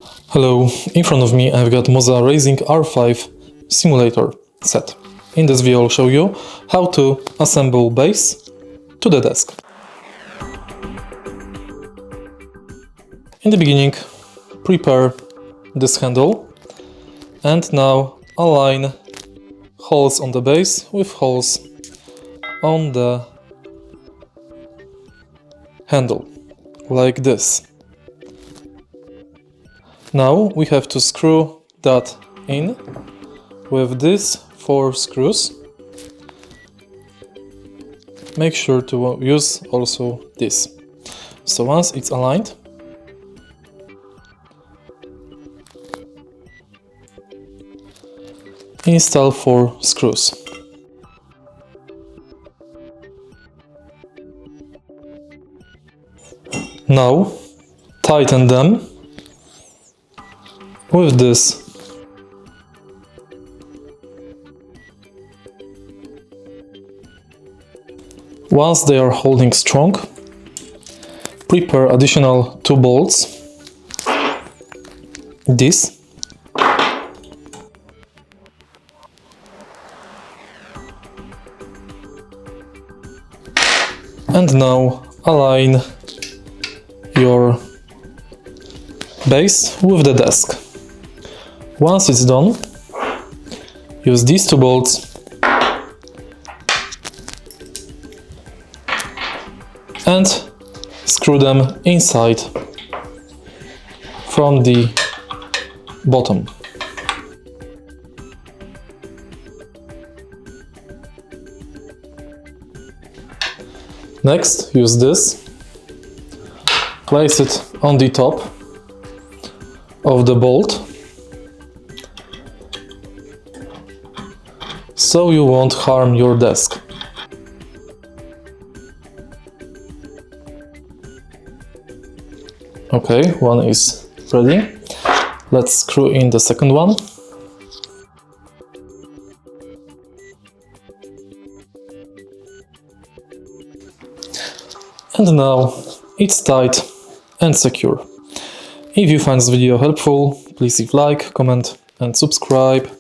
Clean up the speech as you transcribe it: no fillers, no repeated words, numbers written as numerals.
Hello, in front of me I've got MOZA Racing R5 simulator set. In this video I'll show you how to assemble base to the desk. In the beginning, prepare this handle and now align holes on the base with holes on the handle, like this. Now we have to screw that in with these 4 screws. Make sure to use also this. So once it's aligned, install 4 screws. Now tighten them with this. Once they are holding strong, prepare additional 2 bolts. This. And now align your base with the desk. Once it's done, use these 2 bolts and screw them inside from the bottom. Next, use this, place it on the top of the bolt, so you won't harm your desk. Okay, one is ready. Let's screw in the second one. And now it's tight and secure. If you find this video helpful, please leave like, comment and subscribe.